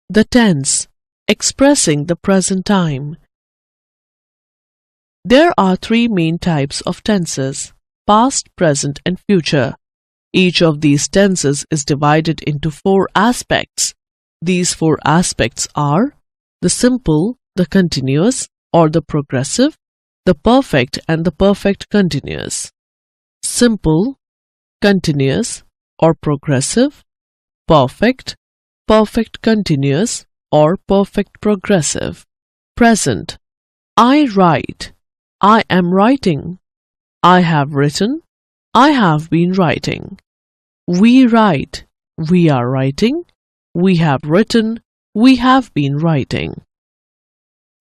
The tense, expressing the present time. There are three main types of tenses: past, present, and future. Each of these tenses is divided into four aspects. These four aspects are the simple, the continuous or the progressive, the perfect and the perfect continuous. Simple, continuous or progressive, perfect, perfect continuous or perfect progressive. Present: I write, I am writing. I have written, I have been writing. We write, we are writing. We have written, we have been writing.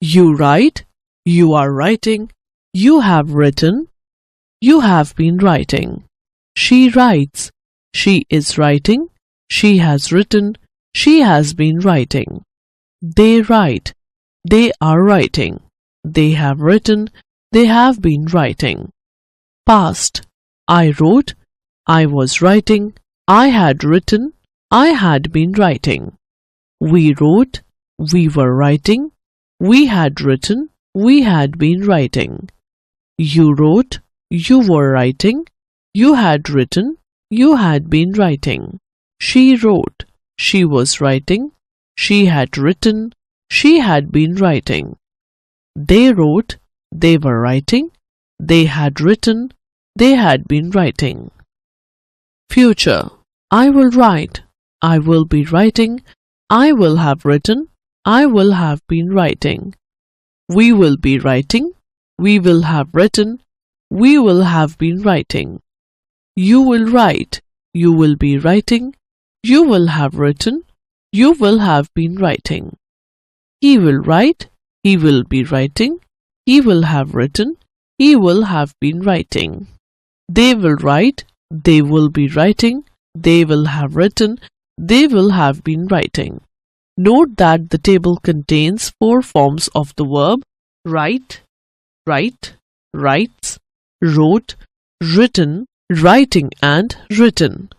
You write, you are writing. You have written, you have been writing. She writes, she is writing. She has written, she has been writing. They write, they are writing. They have written, they have been writing. Past: I wrote, I was writing. I had written, I had been writing. We wrote, we were writing. We had written, we had been writing. You wrote, you were writing. You had written, you had been writing. She wrote, she was writing. She had written, she had been writing. They wrote, they were writing. They had written, they had been writing. Future: I will write, I will be writing. I will have written, I will have been writing. We will be writing. We will have written. We will have been writing. You will write, you will be writing. You will have written. You will have been writing. He will write, he will be writing. He will have written, he will have been writing. They will write, they will be writing. They will have written, they will have been writing. Note that the table contains four forms of the verb: write, write, writes, wrote, written, writing and written.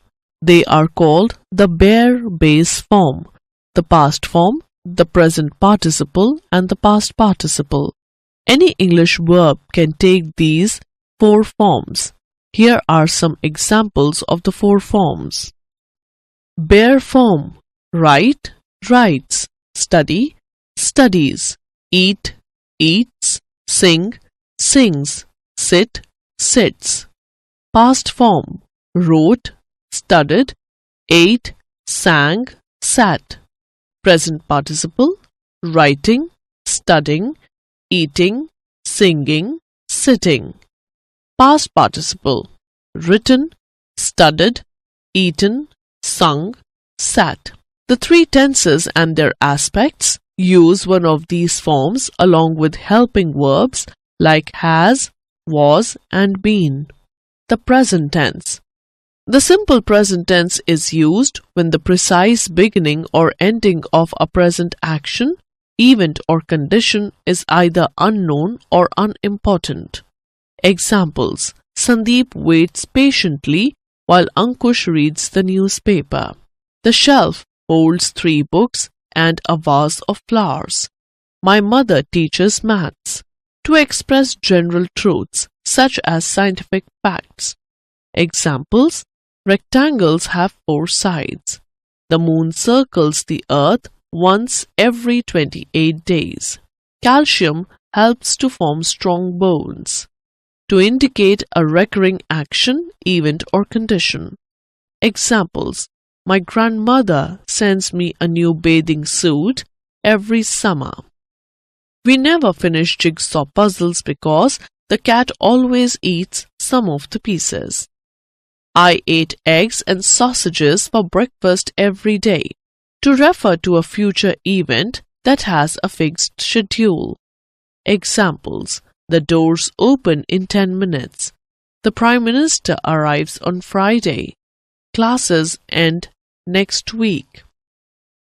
They are called the bare base form, the past form, the present participle and the past participle. Any English verb can take these four forms. Here are some examples of the four forms. Bare form: write, writes, study, studies, eat, eats, sing, sings, sit, sits. Past form: wrote, studied, ate, sang, sat. Present participle: writing, studying, eating, singing, sitting. Past participle: written, studied, eaten, sung, sat. The three tenses and their aspects use one of these forms along with helping verbs like has, was and been. The present tense. The simple present tense is used when the precise beginning or ending of a present action, event or condition is either unknown or unimportant. Examples: Sandeep waits patiently while Ankush reads the newspaper. The shelf holds 3 books and a vase of flowers. My mother teaches maths. To express general truths such as scientific facts. Examples: rectangles have 4 sides. The moon circles the earth once every 28 days. Calcium helps to form strong bones. To indicate a recurring action, event or condition. Examples: my grandmother sends me a new bathing suit every summer. We never finish jigsaw puzzles because the cat always eats some of the pieces. I ate eggs and sausages for breakfast every day. To refer to a future event that has a fixed schedule. Examples: the doors open in 10 minutes. The Prime Minister arrives on Friday. Classes end next week.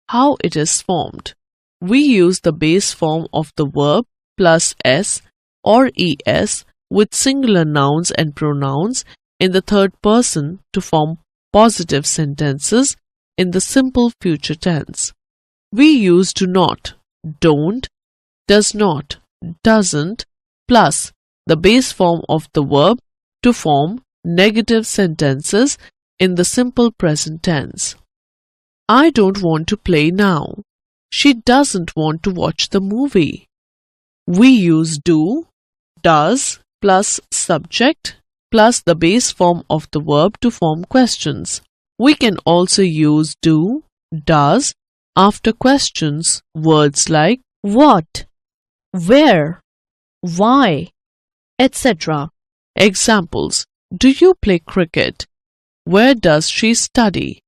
How it is formed. We use the base form of the verb plus s or es with singular nouns and pronouns in the third person to form positive sentences in the simple future tense. We use do not, don't, does not, doesn't, plus the base form of the verb to form negative sentences in the simple present tense. I don't want to play now. She doesn't want to watch the movie. We use do, does, plus subject, plus the base form of the verb to form questions. We can also use do, does, after questions, words like what, where, why, etc. Examples. Do you play cricket? Where does she study?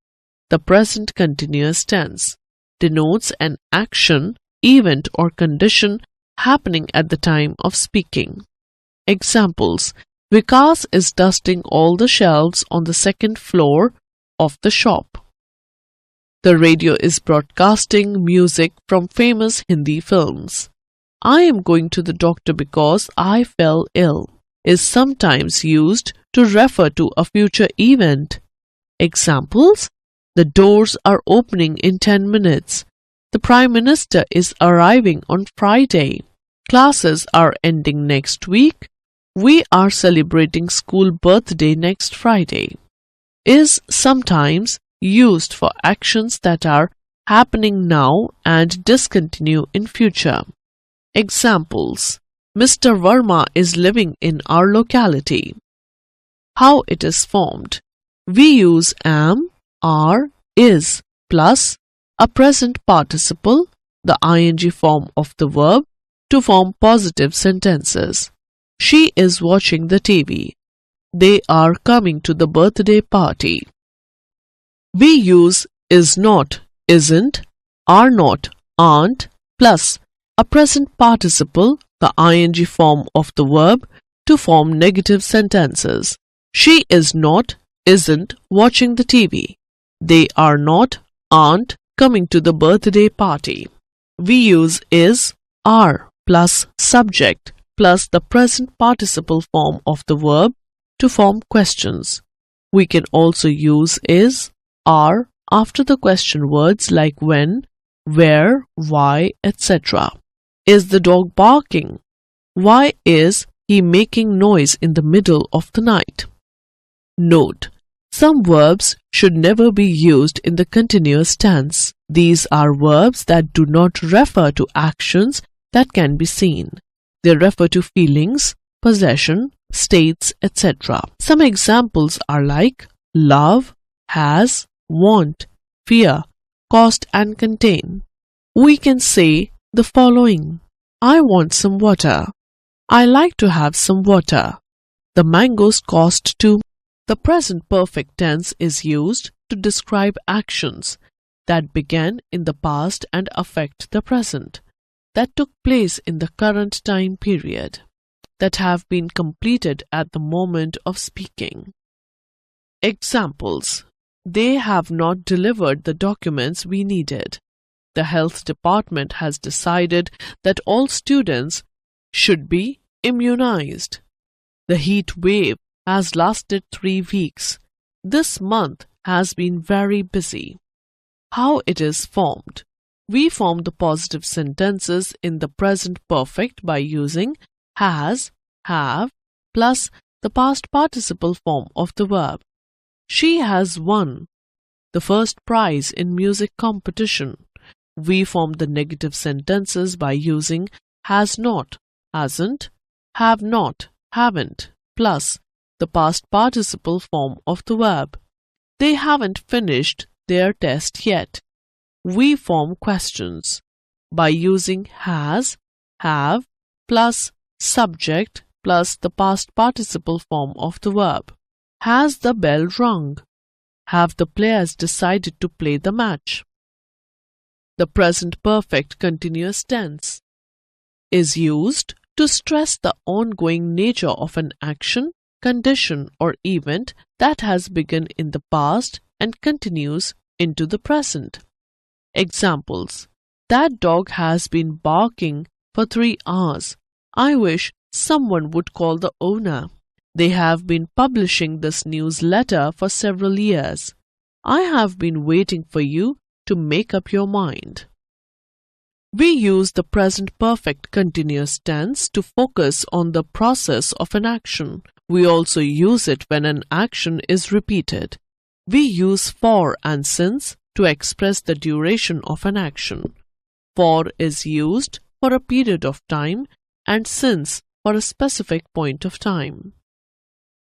The present continuous tense denotes an action, event or condition happening at the time of speaking. Examples. Vikas is dusting all the shelves on the second floor of the shop. The radio is broadcasting music from famous Hindi films. I am going to the doctor because I fell ill is sometimes used to refer to a future event. Examples. The doors are opening in 10 minutes. The Prime Minister is arriving on Friday. Classes are ending next week. We are celebrating school birthday next Friday. Is sometimes used for actions that are happening now and discontinue in future. Examples. Mr. Verma is living in our locality. How it is formed. We use am, are, is plus a present participle, the ing form of the verb, to form positive sentences. She is watching the TV. They are coming to the birthday party. We use is not, isn't, are not, aren't, plus a present participle, the ing form of the verb, to form negative sentences. She is not, isn't watching the TV. They are not, aren't coming to the birthday party. We use is, are plus subject plus the present participle form of the verb to form questions. We can also use is, are after the question words like when, where, why, etc. Is the dog barking? Why is he making noise in the middle of the night? Note: some verbs should never be used in the continuous tense. These are verbs that do not refer to actions that can be seen. They refer to feelings, possession, states, etc. Some examples are like love, has, want, fear, cost and contain. We can say the following: I want some water. I like to have some water. The mangoes cost too. The present perfect tense is used to describe actions that began in the past and affect the present, that took place in the current time period, that have been completed at the moment of speaking. Examples: they have not delivered the documents we needed. The health department has decided that all students should be immunized. The heat wave has lasted 3 weeks. This month has been very busy. How it is formed. We form the positive sentences in the present perfect by using has, have, plus the past participle form of the verb. She has won the first prize in music competition. We form the negative sentences by using has not, hasn't, have not, haven't, plus the past participle form of the verb. They haven't finished their test yet. We form questions by using has, have, plus subject plus the past participle form of the verb. Has the bell rung? Have the players decided to play the match? The present perfect continuous tense is used to stress the ongoing nature of an action, condition or event that has begun in the past and continues into the present. Examples: that dog has been barking for 3 hours. I wish someone would call the owner. They have been publishing this newsletter for several years. I have been waiting for you to make up your mind. We use the present perfect continuous tense to focus on the process of an action. We also use it when an action is repeated. We use for and since to express the duration of an action. For is used for a period of time and since for a specific point of time.